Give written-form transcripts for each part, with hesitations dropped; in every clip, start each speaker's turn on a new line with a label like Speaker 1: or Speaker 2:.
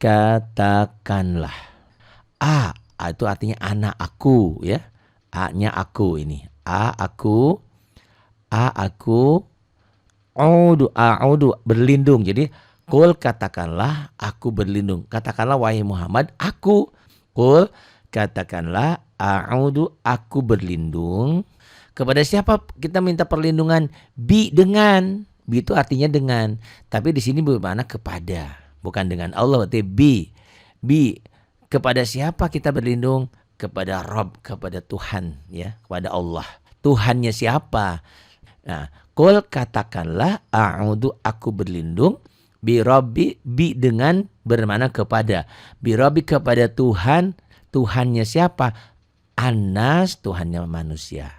Speaker 1: katakanlah. A itu artinya anak aku ya. A-nya aku ini. Aku. A'udhu berlindung. Jadi qul katakanlah aku berlindung. Katakanlah wahai Muhammad aku. Qul katakanlah a'udhu aku berlindung. Kepada siapa kita minta perlindungan? Dengan. Bi itu artinya dengan. Tapi di sini bermakna kepada. Bukan dengan Allah, berarti bi. Kepada siapa kita berlindung? Kepada Rabb, kepada Tuhan ya, kepada Allah. Tuhannya siapa? Nah, qul katakanlah a'udhu aku berlindung bi rabbi, bi dengan bermakna kepada. Bi rabbi kepada Tuhan, Tuhannya siapa? Anas, Tuhannya manusia.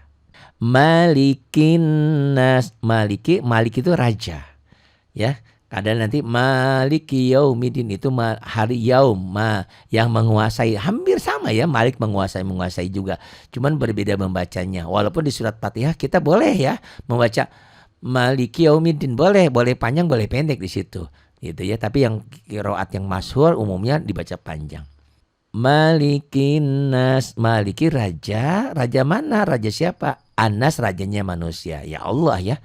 Speaker 1: Malikin nas, malik itu raja. Ya, kadang nanti maliki yaumidin itu hari yaum yang menguasai, hampir sama ya, malik menguasai juga. Cuman berbeda membacanya. Walaupun di surat Fatihah kita boleh ya membaca maliki yaumidin, boleh panjang boleh pendek di situ. Gitu ya, tapi yang qiraat yang masyhur umumnya dibaca panjang. Malikin nas, maliki raja mana? Raja siapa? Anas rajanya manusia. Ya Allah ya.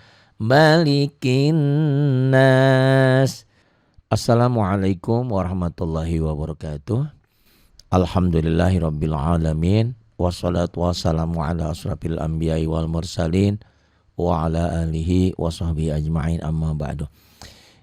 Speaker 1: Malikin nas. Assalamualaikum warahmatullahi wabarakatuh. Alhamdulillahirabbil alamin. Wassalatu wassalamu ala asrafil anbiya'i wal mursalin wa ala alihi wa sahbihi ajma'in, amma ba'du.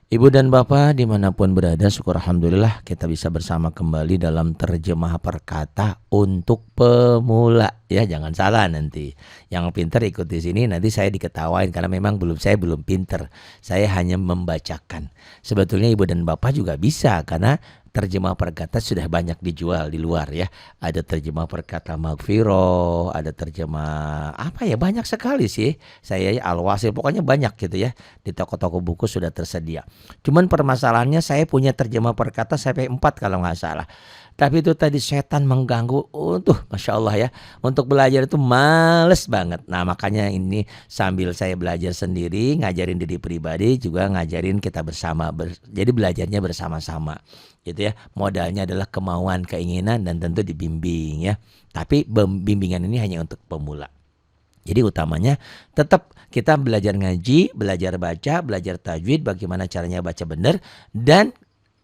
Speaker 1: Ibu dan Bapak dimanapun berada, syukur alhamdulillah kita bisa bersama kembali dalam terjemah perkata untuk pemula. Ya, jangan salah nanti. Yang pintar ikut di sini, nanti saya diketawain karena memang saya belum pintar. Saya hanya membacakan. Sebetulnya Ibu dan Bapak juga bisa karena terjemah perkata sudah banyak dijual di luar ya. Ada terjemah perkata Maghfirah, ada terjemah banyak sekali sih. Saya Al-Wasil, pokoknya banyak gitu ya. Di toko-toko buku sudah tersedia. Cuman permasalahannya saya punya terjemah perkata sampai 4 kalau nggak salah. Tapi itu tadi setan mengganggu. Masya Allah ya. Untuk belajar itu males banget. Nah makanya ini sambil saya belajar sendiri, ngajarin diri pribadi, juga ngajarin kita bersama. Jadi belajarnya bersama-sama. Gitu ya. Modalnya adalah kemauan, keinginan, dan tentu dibimbing ya. Tapi bimbingan ini hanya untuk pemula. Jadi utamanya tetap kita belajar ngaji, belajar baca, belajar tajwid, bagaimana caranya baca benar, dan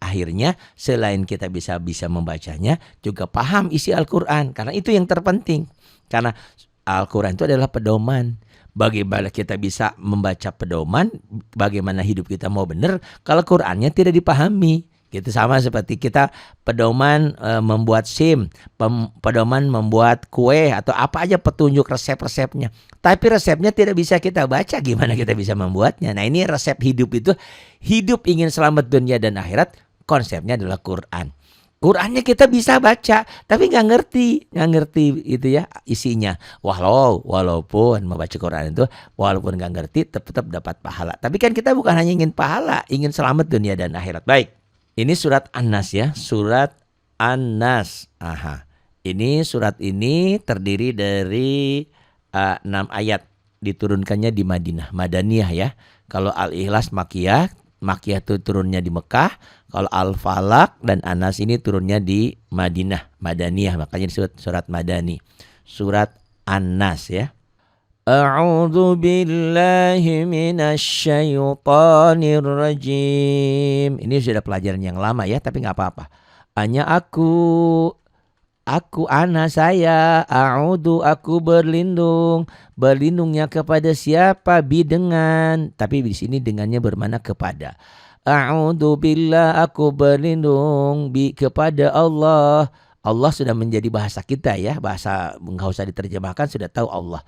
Speaker 1: akhirnya selain kita bisa membacanya, juga paham isi Al-Quran. Karena itu yang terpenting. Karena Al-Quran itu adalah pedoman. Bagaimana kita bisa membaca pedoman, bagaimana hidup kita mau benar kalau Qurannya tidak dipahami. Gitu, sama seperti kita pedoman membuat SIM, pedoman membuat kue atau apa aja petunjuk resep-resepnya. Tapi resepnya tidak bisa kita baca, gimana kita bisa membuatnya? Nah ini resep hidup itu, hidup ingin selamat dunia dan akhirat, konsepnya adalah Quran. Qurannya kita bisa baca, tapi nggak ngerti itu ya isinya. Walaupun membaca Quran itu, walaupun nggak ngerti, tetap dapat pahala. Tapi kan kita bukan hanya ingin pahala, ingin selamat dunia dan akhirat. Baik. Ini surat An-Nas ya, surat An-Nas. Ini surat ini terdiri dari 6 ayat, diturunkannya di Madinah, Madaniyah ya. Kalau Al-Ikhlas Makkiyah itu turunnya di Mekah. Kalau Al-Falaq dan An-Nas ini turunnya di Madinah, Madaniyah, makanya disebut surat Madani. Surat An-Nas ya. A'udzu billahi minasy syaithanir rajim. Ini sudah pelajaran yang lama ya, tapi enggak apa-apa. Hanya aku saya, a'udzu aku berlindung. Berlindungnya kepada siapa? Bi dengan. Tapi di sini dengannya bermakna kepada. A'udzu billah aku berlindung bi kepada Allah. Allah sudah menjadi bahasa kita ya, bahasa enggak usah diterjemahkan, sudah tahu Allah.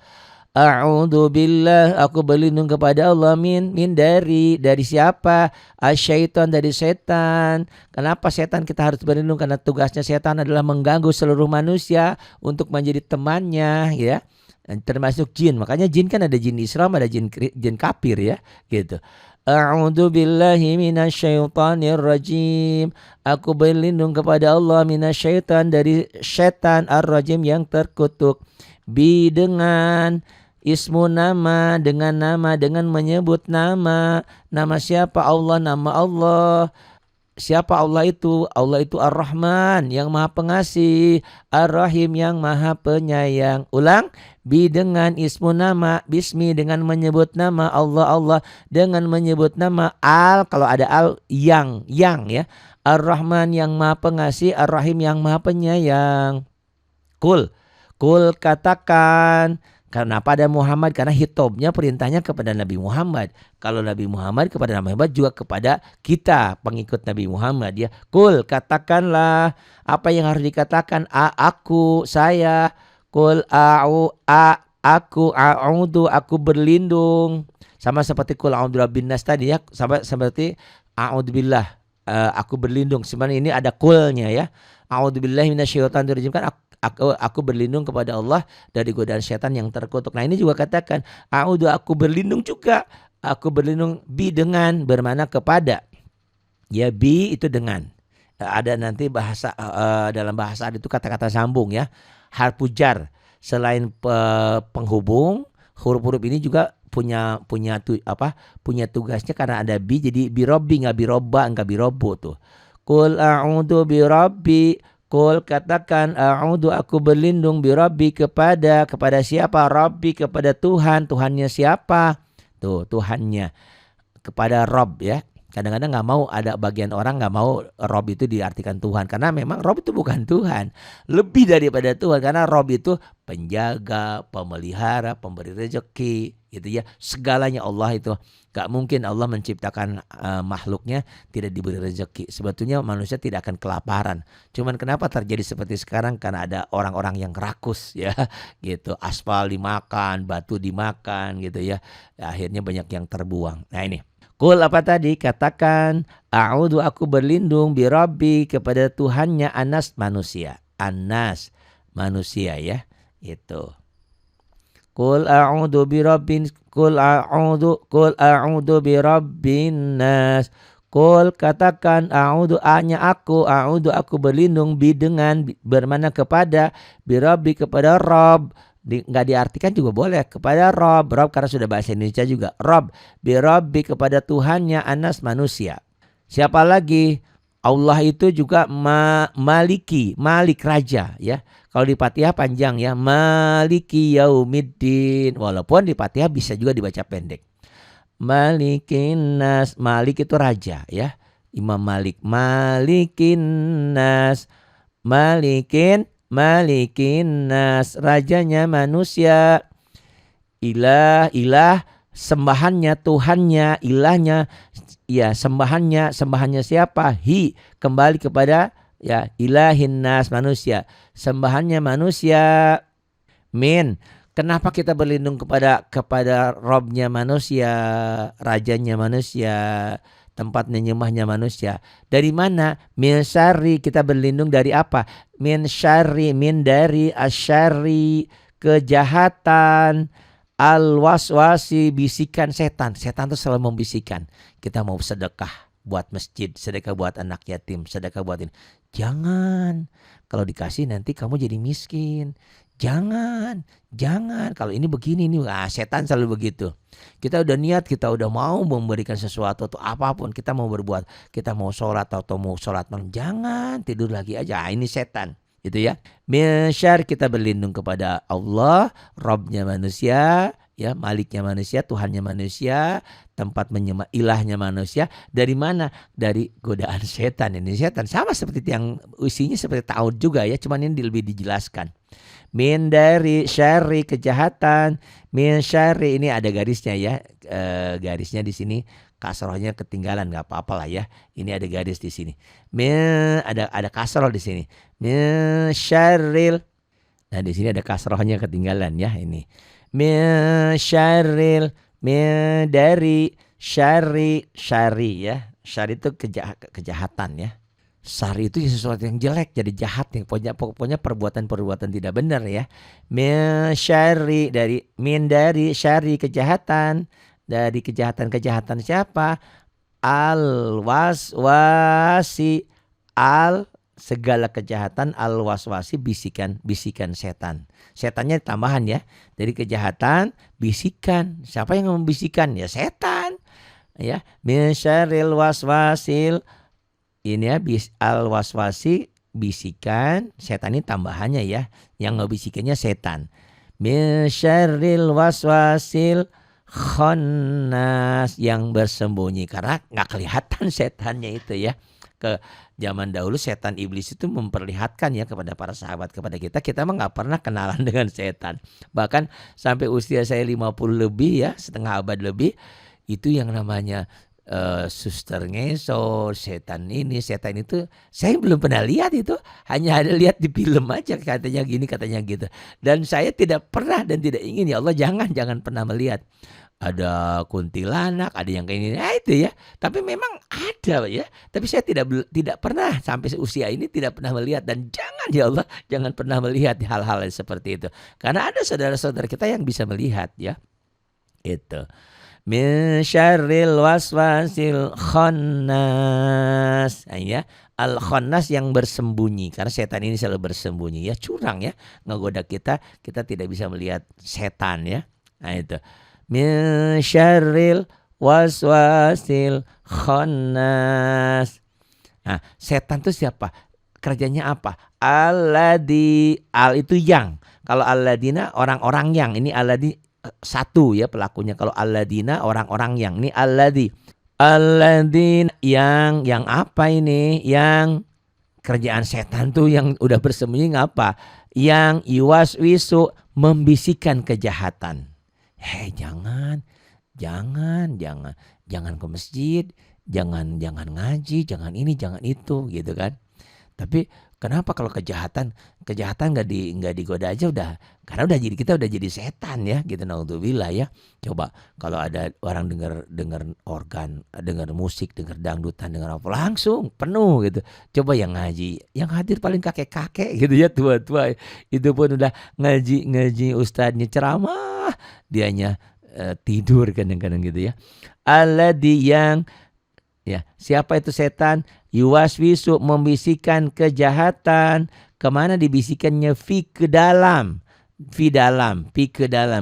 Speaker 1: A'udzu billah aku berlindung kepada Allah min dari siapa? Asyaiton, dari setan. Kenapa setan kita harus berlindung? Karena tugasnya setan adalah mengganggu seluruh manusia untuk menjadi temannya ya. Termasuk jin. Makanya jin kan ada jin Islam, ada jin kafir ya, gitu. A'udzu billahi minasyaitonir rajim. Aku berlindung kepada Allah minasyaitan, dari setan ar-rajim yang terkutuk. Bi dengan ismu nama, dengan menyebut nama siapa? Allah, nama Allah. Siapa Allah itu? Allah itu Ar-Rahman yang Maha Pengasih, Ar-Rahim yang Maha Penyayang. Ulang, bi dengan ismu nama, bismi dengan menyebut nama Allah, Allah dengan menyebut nama al, kalau ada al yang ya. Ar-Rahman yang Maha Pengasih, Ar-Rahim yang Maha Penyayang. Kul katakan. Karena pada Muhammad, karena hitobnya perintahnya kepada Nabi Muhammad. Kalau Nabi Muhammad kepada Nabi Muhammad juga kepada kita pengikut Nabi Muhammad ya. Kul katakanlah, apa yang harus dikatakan? Aku, saya. Kul aku a'udhu, aku berlindung. Sama seperti kul a'udhu birabbin nas tadi ya. Sama seperti a'udzubillah, aku berlindung. Sebenarnya ini ada kulnya ya. A'udzubillahi minasyaitonir rajim, kan aku berlindung kepada Allah dari godaan setan yang terkutuk. Nah ini juga katakan a'udzu, aku berlindung juga. Aku berlindung bi dengan, bermana kepada. Ya bi itu dengan. Ada nanti bahasa dalam bahasa itu kata-kata sambung ya. Harfu jar. Selain penghubung, huruf-huruf ini juga punya tugasnya, karena ada bi, jadi birobbi, nggak birobba, nggak birobbo tuh. Qul a'udzu birabbi. Qul katakan, a'udzu, aku berlindung, birabbi, kepada siapa? Rabbi, kepada Tuhan. Tuhannya siapa? Tuh, Tuhannya kepada Rob ya. Kadang-kadang nggak mau, ada bagian orang nggak mau Rob itu diartikan Tuhan, karena memang Rob itu bukan Tuhan, lebih daripada Tuhan, karena Rob itu penjaga, pemelihara, pemberi rezeki gitu ya, segalanya Allah itu. Gak mungkin Allah menciptakan makhluknya tidak diberi rezeki. Sebetulnya manusia tidak akan kelaparan. Cuman kenapa terjadi seperti sekarang? Karena ada orang-orang yang rakus ya, gitu. Aspal dimakan, batu dimakan gitu ya. Akhirnya banyak yang terbuang. Nah ini. Kul apa tadi? Katakan, a'udzu, aku berlindung, birabbi, kepada Tuhannya, anas, manusia. Anas, manusia ya. Itu. Qul a'udzu birabbin, qul a'udzu birabbin nas. Qul katakan, a'udzu, hanya aku, a'udzu, aku berlindung, bi dengan, bermana kepada, birabbi, kepada Rabb. Nggak diartikan juga boleh, kepada Rabb karena sudah bahasa Indonesia juga. Rabb, birabbi, kepada Tuhannya, anas, manusia. Siapa lagi? Allah itu juga maliki, malik, raja ya. Kalau di Fatihah panjang ya, maliki yaumiddin. Walaupun di Fatihah bisa juga dibaca pendek. Malikin nas, malik itu raja ya. Imam Malik, malikin nas, malikin nas, rajanya manusia. Ilah, sembahannya, Tuhannya, ilahnya, ya sembahannya siapa? Hi, kembali kepada ya, ilahin nas, manusia, sembahannya manusia. Min, kenapa kita berlindung kepada Robnya manusia, rajanya manusia, tempatnya nyembahnya manusia? Dari mana? Min syarri, kita berlindung dari apa? Min syarri, min dari, asyari, kejahatan, al waswasi, bisikan setan. Setan itu selalu membisikkan. Kita mau sedekah buat masjid, sedekah buat anak yatim, sedekah buat ini. Jangan, kalau dikasih nanti kamu jadi miskin. Jangan. Kalau ini begini nih, setan selalu begitu. Kita udah niat, kita udah mau memberikan sesuatu atau apapun, kita mau berbuat, kita mau sholat atau mau sholat malam, jangan, tidur lagi aja. Ini setan. Gitu ya. Misyar, kita berlindung kepada Allah, Robnya manusia, ya, maliknya manusia, Tuhannya manusia, tempat menyembah ilahnya manusia. Dari mana? Dari godaan setan. Ini setan sama seperti yang isinya seperti taud juga ya, cuman ini lebih dijelaskan. Min dari syari, kejahatan. Min syari, ini ada garisnya ya, garisnya di sini. Kasrohnya ketinggalan, nggak apa-apa lah ya. Ini ada garis di sini. Ada kasroh di sini. Min syarril. Nah di sini ada kasrohnya ketinggalan ya ini. Min syarril, min dari syari ya. Syari itu kejahatan ya. Syari itu sesuatu yang jelek, jadi jahat, yang pokoknya perbuatan tidak benar ya. Min syari, min dari syari, kejahatan. Dari kejahatan siapa? Al waswasi, al segala kejahatan, al waswasi, bisikan setan. Setannya tambahan ya. Dari kejahatan, bisikan. Siapa yang membisikkan? Ya setan. Ya, min syarril waswasil, ini ya al waswasi bisikan, setan ini tambahannya ya, yang ngebisikannya setan. Min syarril waswasil khannas, yang bersembunyi, karena nggak kelihatan setannya itu ya. Ke zaman dahulu setan iblis itu memperlihatkan ya kepada para sahabat, kepada kita mah nggak pernah kenalan dengan setan. Bahkan sampai usia saya 50 lebih ya, setengah abad lebih, itu yang namanya suster ngesot, setan ini, setan itu, saya belum pernah lihat itu, hanya ada lihat di film aja, katanya gini, katanya gitu. Dan saya tidak pernah dan tidak ingin, ya Allah jangan pernah melihat ada kuntilanak, ada yang kayak gini, itu ya. Tapi memang ada ya. Tapi saya tidak pernah sampai usia ini tidak pernah melihat, dan jangan ya Allah, jangan pernah melihat hal-hal seperti itu. Karena ada saudara-saudara kita yang bisa melihat ya. Itu. Min syarril waswasil khannas. Ya, al khannas yang bersembunyi, karena setan ini selalu bersembunyi ya, curang ya, ngegoda kita tidak bisa melihat setan ya. Nah itu. Min syarril waswasil khannas. Nah, setan itu siapa? Kerjanya apa? Alladzi, al itu yang. Kalau alladina orang-orang yang, ini alladzi satu ya pelakunya. Kalau alladzina orang-orang yang, ini alladzi. Alladzina yang apa ini? Yang kerjaan setan tuh yang udah bersembunyi ngapa? Yang yuwaswisu, membisikkan kejahatan. Hei, jangan ke masjid, jangan ngaji, jangan ini, jangan itu gitu kan. Tapi kenapa kalau kejahatan nggak digoda aja udah, karena kita udah jadi setan ya gitu, naudzubillah ya. Coba kalau ada orang dengar organ, dengar musik, dengar dangdutan, dengar apa, langsung penuh gitu. Coba yang ngaji, yang hadir paling kakek-kakek gitu ya, tua-tua, itu pun udah ngaji ustadznya ceramah, dianya tidur kadang-kadang gitu ya. Alladzi yang ya, siapa itu setan? Yuwaswisu, membisikkan kejahatan. Kemana dibisikannya? Ke dalam,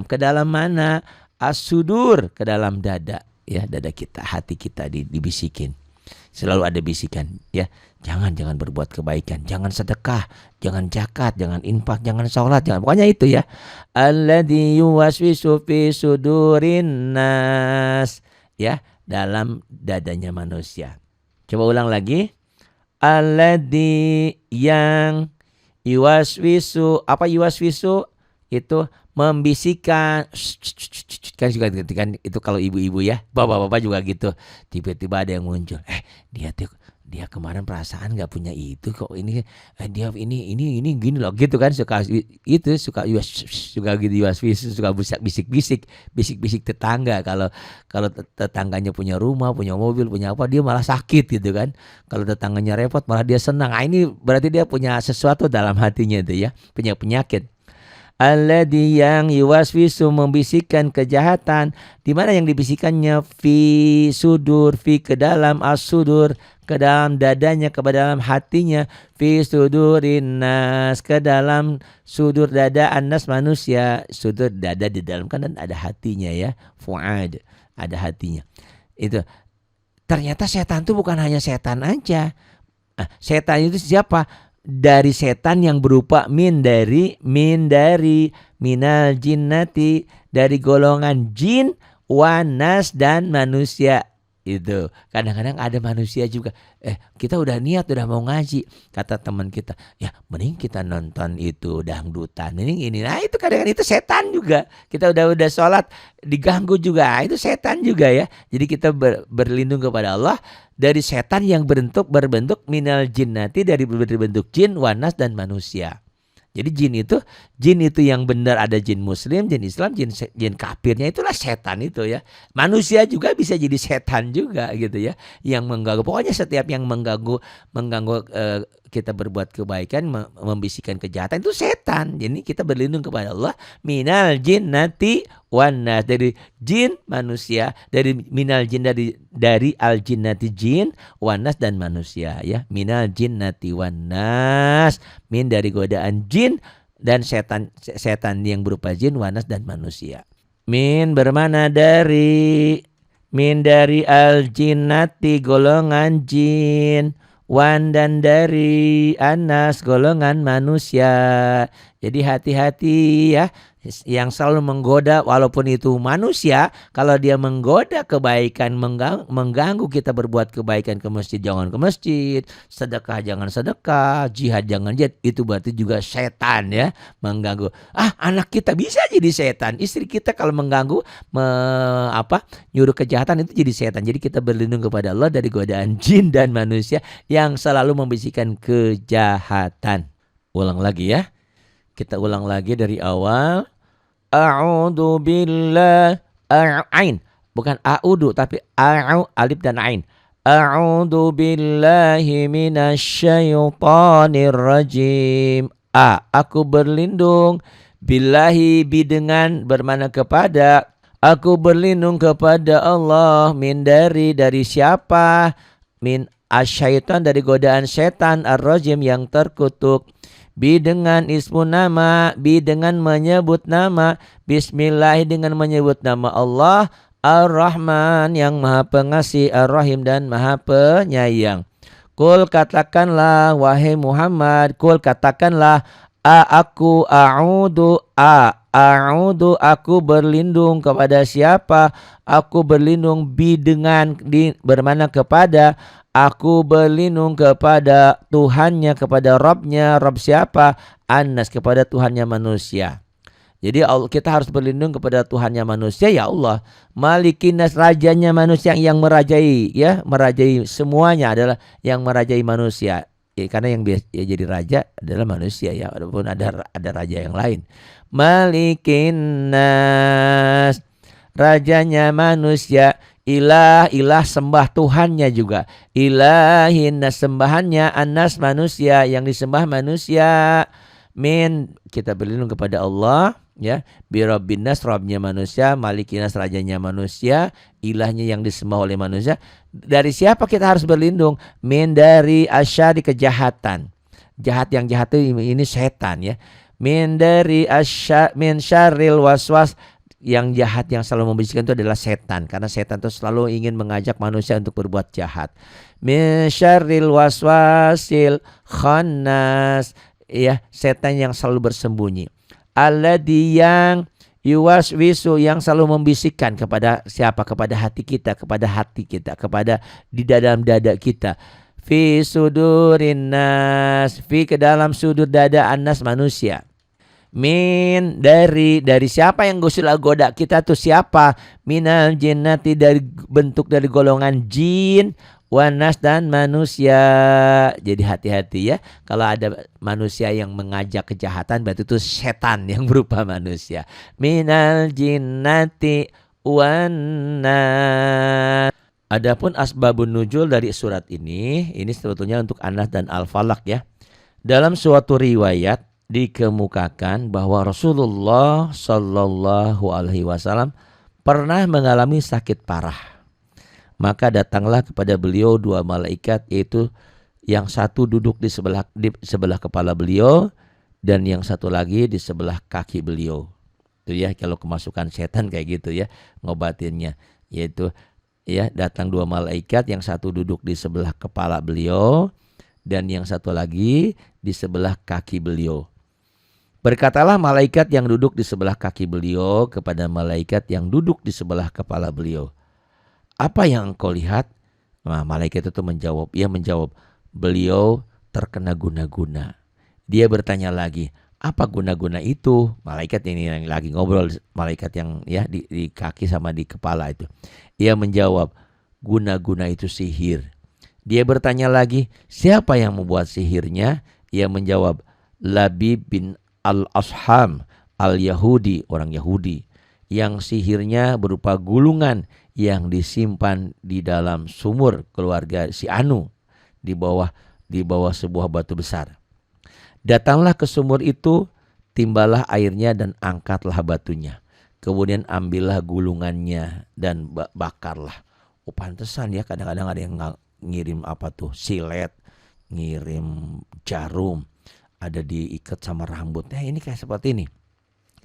Speaker 1: ke dalam mana? As-sudur, ke dalam dada ya, dada kita, hati kita dibisikin. Selalu ada bisikan ya. Jangan berbuat kebaikan, jangan sedekah, jangan zakat, jangan infak, jangan sholat, jangan, pokoknya itu ya. Alladzi yuwaswisu fi sudurin nas ya, dalam dadanya manusia. Coba ulang lagi. Alladzi yang yuwaswisu, apa yuwaswisu? Itu membisikkan, kan juga kan itu kalau ibu-ibu ya, bapak-bapak juga gitu. Tiba-tiba ada yang muncul, dia kemarin perasaan nggak punya itu kok, ini dia ini gini loh gitu kan, suka gitu yuwaswisu, suka bisik-bisik tetangga. Kalau tetangganya punya rumah, punya mobil, punya apa, dia malah sakit gitu kan. Kalau tetangganya repot malah dia senang. Nah, ini berarti dia punya sesuatu dalam hatinya itu ya, punya penyakit. Alladzi yang yuwaswisu, membisikkan kejahatan. Di mana yang dibisikannya? Fi sudur, fi ke dalam, as-sudur ke dalam dadanya, ke dalam hatinya. Fi sudurin nas, ke dalam sudur dada annas manusia. Sudur dada di dalam kan, dan ada hatinya ya. Fuad, ada hatinya. Itu ternyata setan itu bukan hanya setan aja. Setan itu siapa? Dari setan yang berupa minal jinnati, dari golongan jin, wanas, dan manusia. Itu kadang-kadang ada manusia juga. Kita udah niat, udah mau ngaji, kata teman kita, ya mending kita nonton itu dangdutan ini. Nah itu kadang-kadang itu setan juga. Kita udah sholat diganggu juga, itu setan juga ya. Jadi kita berlindung kepada Allah dari setan yang berbentuk minal jinnati, dari berbentuk jin, wanas, dan manusia. Jadi jin itu yang benar, ada jin muslim, jin Islam, jin kafirnya, itulah setan itu ya. Manusia juga bisa jadi setan juga gitu ya, yang mengganggu. Pokoknya setiap yang mengganggu kita berbuat kebaikan, membisikkan kejahatan, itu setan. Jadi kita berlindung kepada Allah minal jinnati wanas, dari jin manusia, dari minal jin, dari al jinnati jin, wanas dan manusia ya. Minal jinnati wanas, min dari godaan jin dan setan yang berupa jin, wanas, dan manusia. Min bermana dari, min dari al jinnati golongan jin, wan dan dari anas golongan manusia. Jadi hati-hati ya, yang selalu menggoda walaupun itu manusia, kalau dia menggoda kebaikan, mengganggu kita berbuat kebaikan, ke masjid jangan ke masjid, sedekah jangan sedekah, jihad jangan jihad, itu berarti juga setan ya, mengganggu. Anak kita bisa jadi setan, istri kita kalau mengganggu nyuruh kejahatan itu jadi setan. Jadi kita berlindung kepada Allah dari godaan jin dan manusia yang selalu membisikkan kejahatan. Ulang lagi ya. Kita ulang lagi dari awal. A'udzu billah ain. Bukan a'udzu tapi alif dan ain. A'udzu billahi minasyaitonir rajim. Aku berlindung billahi dengan bermana kepada. Aku berlindung kepada Allah dari siapa? Min asyaiton dari godaan setan ar-rajim yang terkutuk. Dengan ismu nama, dengan menyebut nama, bismillah dengan menyebut nama Allah, Ar-Rahman yang maha pengasih, Ar-Rahim dan maha penyayang. Kul katakanlah wahai Muhammad, kul katakanlah aku a'udhu aku berlindung kepada siapa? Aku berlindung dengan bermana kepada. Aku berlindung kepada Tuhannya, kepada Robnya. Rob siapa? Anas, kepada Tuhannya manusia. Jadi kita harus berlindung kepada Tuhannya manusia, ya Allah. Malikinas, rajanya manusia yang merajai, ya, merajai semuanya adalah yang merajai manusia. Karena yang jadi raja adalah manusia, ya, walaupun ada raja yang lain. Malikinas, rajanya manusia. Ilah sembah Tuhannya juga. Ilahin sembahannya, anas manusia yang disembah manusia. Kita berlindung kepada Allah, ya. Birabbinas, Robnya manusia. Malikinas, rajanya manusia. Ilahnya yang disembah oleh manusia. Dari siapa kita harus berlindung? Dari asyari kejahatan. Yang jahat ini setan, ya. Dari syarril waswas. Yang jahat yang selalu membisikkan itu adalah setan. Karena setan itu selalu ingin mengajak manusia untuk berbuat jahat. Min syarril waswasil khannas. Ya, setan yang selalu bersembunyi. Alladzi yang yuwaswisu, yang selalu membisikkan kepada siapa? Kepada hati kita, kepada di dalam dada kita. Fi sudurin nas, fi ke dalam sudut dada anas manusia. Dari siapa yang goda kita tuh siapa? Minal jinnati, dari bentuk dari golongan jin, wanas dan manusia. Jadi hati-hati ya, kalau ada manusia yang mengajak kejahatan berarti itu setan yang berupa manusia. Minal jinnati wanas. Adapun asbabun nuzul dari surat ini sebetulnya untuk Anas dan Al-Falaq, ya. Dalam suatu riwayat dikemukakan bahwa Rasulullah Shallallahu Alaihi Wasallam pernah mengalami sakit parah. Maka datanglah kepada beliau dua malaikat, yaitu yang satu duduk di sebelah kepala beliau dan yang satu lagi di sebelah kaki beliau. Itu ya, kalau kemasukan setan kayak gitu ya ngobatinnya, yaitu ya datang dua malaikat, yang satu duduk di sebelah kepala beliau dan yang satu lagi di sebelah kaki beliau. Berkatalah malaikat yang duduk di sebelah kaki beliau kepada malaikat yang duduk di sebelah kepala beliau, apa yang engkau lihat? Nah, malaikat itu menjawab, beliau terkena guna-guna. Dia bertanya lagi, apa guna-guna itu? Malaikat ini yang lagi ngobrol, malaikat yang ya di kaki sama di kepala itu. Ia menjawab, guna-guna itu sihir. Dia bertanya lagi, siapa yang membuat sihirnya? Ia menjawab, Labib bin Al-Asham Al-Yahudi, orang Yahudi, yang sihirnya berupa gulungan yang disimpan di dalam sumur keluarga si Anu di bawah sebuah batu besar. Datanglah ke sumur itu, timbalah airnya dan angkatlah batunya. Kemudian ambillah gulungannya dan bakarlah. Oh, pantesan ya, kadang-kadang ada yang ngirim silet, ngirim jarum, ada diikat sama rambut. Ini kayak seperti ini.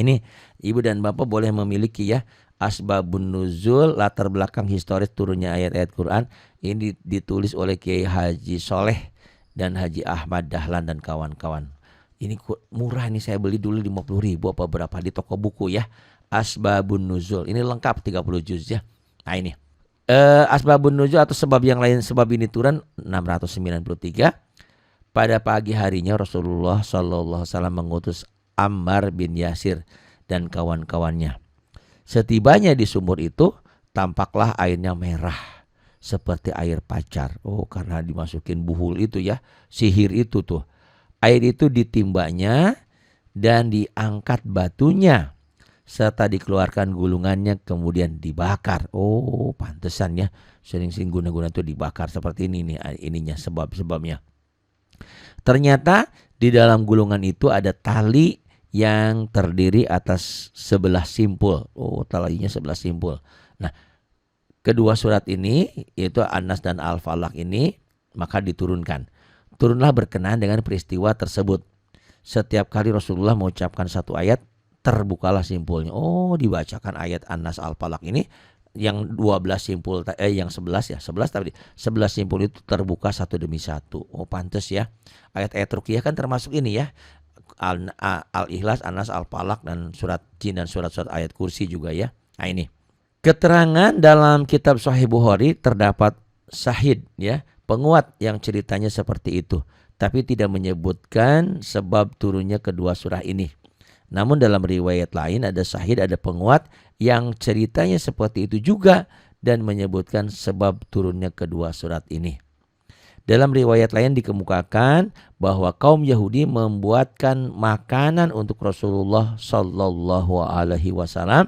Speaker 1: Ini ibu dan bapak boleh memiliki ya Asbabun Nuzul, latar belakang historis turunnya ayat-ayat Quran, ini ditulis oleh Kiai Haji Soleh dan Haji Ahmad Dahlan dan kawan-kawan. Ini murah nih, saya beli dulu 50.000 apa berapa di toko buku ya. Asbabun Nuzul. Ini lengkap 30 juz ya. Nah ini. Asbabun Nuzul atau sebab yang lain, sebab ini turun 693. Pada pagi harinya Rasulullah SAW mengutus Ammar bin Yasir dan kawan-kawannya. Setibanya di sumur itu, tampaklah airnya merah seperti air pacar. Oh, karena dimasukin buhul itu ya, sihir itu tuh. Air itu ditimbanya dan diangkat batunya serta dikeluarkan gulungannya kemudian dibakar. Oh, pantesan ya sering-sering guna-guna itu dibakar seperti ini nih ininya sebab-sebabnya. Ternyata di dalam gulungan itu ada tali yang terdiri atas 11 simpul. Oh, talinya 11 simpul. Nah, kedua surat ini yaitu An-Nas dan Al-Falaq ini maka diturunkan. Turunlah berkenaan dengan peristiwa tersebut. Setiap kali Rasulullah mengucapkan satu ayat, terbukalah simpulnya. Oh, dibacakan ayat An-Nas Al-Falaq ini yang 12 simpul yang 11 ya. 11 tadi. 11 simpul itu terbuka satu demi satu. Oh, pantes ya. Ayat-ayat ruqyah kan termasuk ini ya. Al-Ikhlas, An-Nas, Al-Falaq dan surat Jin dan surat-surat ayat kursi juga ya. Nah ini. Keterangan dalam kitab Sahih Bukhari terdapat syahid ya, penguat yang ceritanya seperti itu, tapi tidak menyebutkan sebab turunnya kedua surah ini. Namun dalam riwayat lain ada syahid, ada penguat yang ceritanya seperti itu juga dan menyebutkan sebab turunnya kedua surat ini. Dalam riwayat lain dikemukakan bahwa kaum Yahudi membuatkan makanan untuk Rasulullah Sallallahu Alaihi Wasallam.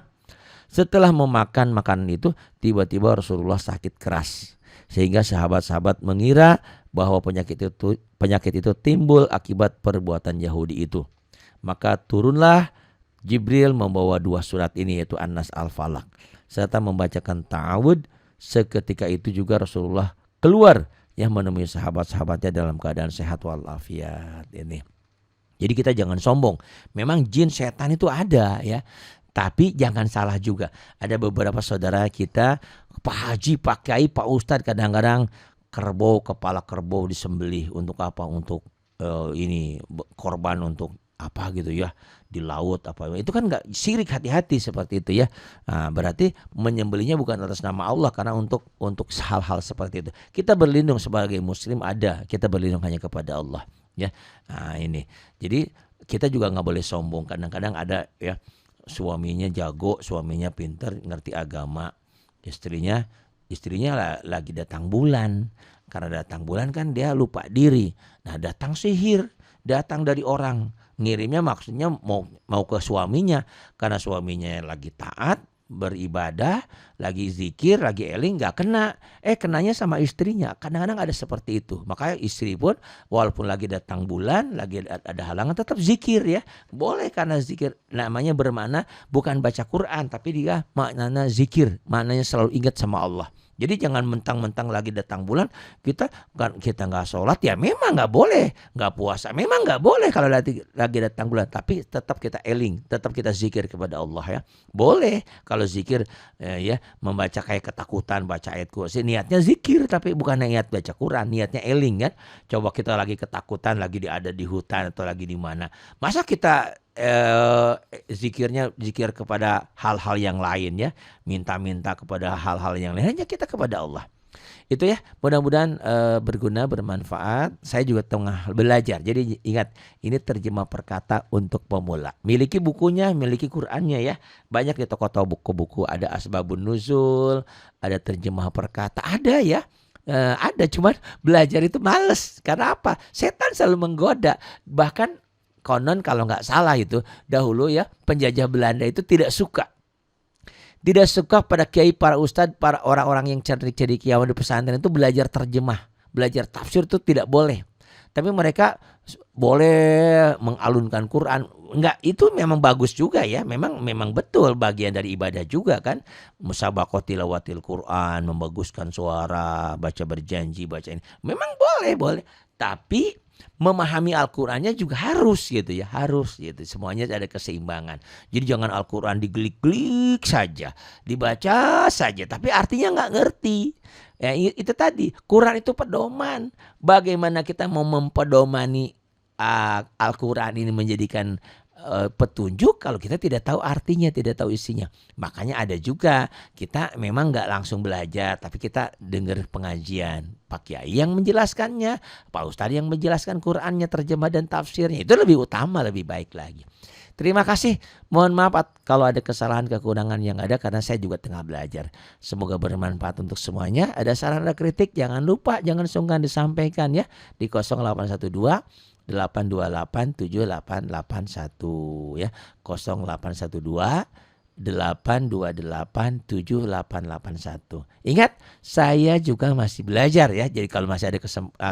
Speaker 1: Setelah memakan makanan itu, tiba-tiba Rasulullah sakit keras. Sehingga sahabat-sahabat mengira bahwa penyakit itu timbul akibat perbuatan Yahudi itu. Maka turunlah Jibril membawa dua surat ini yaitu An-Nas Al-Falaq. Serta membacakan ta'awud. Seketika itu juga Rasulullah keluar yang menemui sahabat-sahabatnya dalam keadaan sehat walafiat ini. Jadi kita jangan sombong. Memang jin setan itu ada ya. Tapi jangan salah juga. Ada beberapa saudara kita, Pak Haji, Pak Kiai, Pak Ustadz kadang-kadang kepala kerbau disembelih untuk apa? Untuk ini korban untuk apa gitu ya, di laut apa itu kan nggak syirik, hati-hati seperti itu ya. Nah, berarti menyembelihnya bukan atas nama Allah karena untuk hal-hal seperti itu. Kita berlindung sebagai muslim ada, kita berlindung hanya kepada Allah ya. Nah, ini. Jadi kita juga nggak boleh sombong. Kadang-kadang ada ya suaminya jago, suaminya pintar, ngerti agama, istrinya lagi datang bulan. Karena datang bulan kan dia lupa diri. Nah, datang sihir, datang dari orang. Ngirimnya maksudnya mau ke suaminya karena suaminya lagi taat, beribadah, lagi zikir, lagi eling, nggak kena. Kenanya sama istrinya. Kadang-kadang ada seperti itu. Makanya istri pun walaupun lagi datang bulan, lagi ada halangan tetap zikir ya. Boleh karena zikir namanya bermakna bukan baca Quran tapi dia maknanya zikir, maknanya selalu ingat sama Allah. Jadi jangan mentang-mentang lagi datang bulan kita nggak sholat ya memang nggak boleh, nggak puasa memang nggak boleh kalau lagi datang bulan, tapi tetap kita eling, tetap kita zikir kepada Allah ya. Boleh kalau zikir ya membaca kayak ketakutan, baca ayat kursi, niatnya zikir tapi bukan niat baca Quran, niatnya eling kan. Coba kita lagi ketakutan, lagi ada di hutan atau lagi di mana, masa kita zikir kepada hal-hal yang lain ya, minta kepada hal-hal yang lain, hanya kita kepada Allah. Itu ya, mudah-mudahan berguna, bermanfaat. Saya juga tengah belajar. Jadi ingat, ini terjemah perkata untuk pemula. Miliki bukunya, miliki Qur'annya ya. Banyak di toko-toko buku-buku ada Asbabun Nuzul, ada terjemah perkata, ada ya. Ada, cuman belajar itu males. Karena apa? Setan selalu menggoda. Bahkan konon kalau nggak salah itu dahulu ya penjajah Belanda itu tidak suka pada kiai, para ustadz, para orang-orang yang cerdik-cerdik yang di pesantren itu belajar terjemah, belajar tafsir itu tidak boleh. Tapi mereka boleh mengalunkan Quran. Enggak, itu memang bagus juga ya. Memang betul bagian dari ibadah juga kan. Musabaqah tilawatil Quran, membaguskan suara, baca berjanji, baca ini. Memang boleh. Tapi memahami Al-Qur'annya juga harus gitu ya, harus gitu. Semuanya ada keseimbangan. Jadi jangan Al-Qur'an digelik-gelik saja, dibaca saja tapi artinya nggak ngerti. Ya itu tadi, Quran itu pedoman. Bagaimana kita mau mempedomani Al-Quran ini menjadikan petunjuk kalau kita tidak tahu artinya, tidak tahu isinya. Makanya ada juga kita memang nggak langsung belajar, tapi kita dengar pengajian Pak Kiai yang menjelaskannya, Pak Ustadz yang menjelaskan Qurannya, terjemah dan tafsirnya. Itu lebih utama, lebih baik lagi. Terima kasih. Mohon maaf kalau ada kesalahan kekurangan yang ada karena saya juga tengah belajar. Semoga bermanfaat untuk semuanya. Ada saran ada kritik jangan lupa, jangan sungkan disampaikan ya di 0812 828 7881 ya. 0812 828 7881. Ingat, saya juga masih belajar ya. Jadi kalau masih ada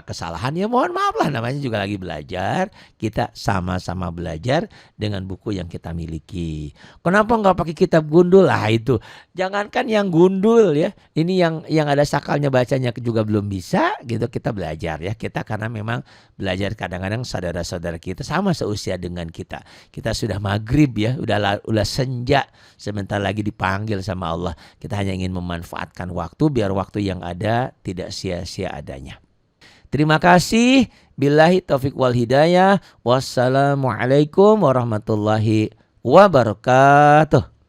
Speaker 1: kesalahan ya mohon maaf lah, namanya juga lagi belajar. Kita sama-sama belajar dengan buku yang kita miliki. Kenapa nggak pakai kitab gundul lah itu? Jangankan yang gundul ya. Ini yang ada sakalnya bacanya juga belum bisa gitu. Kita belajar ya. Kita karena memang belajar kadang-kadang saudara-saudara kita sama seusia dengan kita. Kita sudah maghrib ya, udah senja. Sebentar lagi dipanggil sama Allah. Kita hanya ingin memanfaatkan waktu biar waktu yang ada tidak sia-sia adanya. Terima kasih. Billahi taufiq wal hidayah. Wassalamualaikum warahmatullahi wabarakatuh.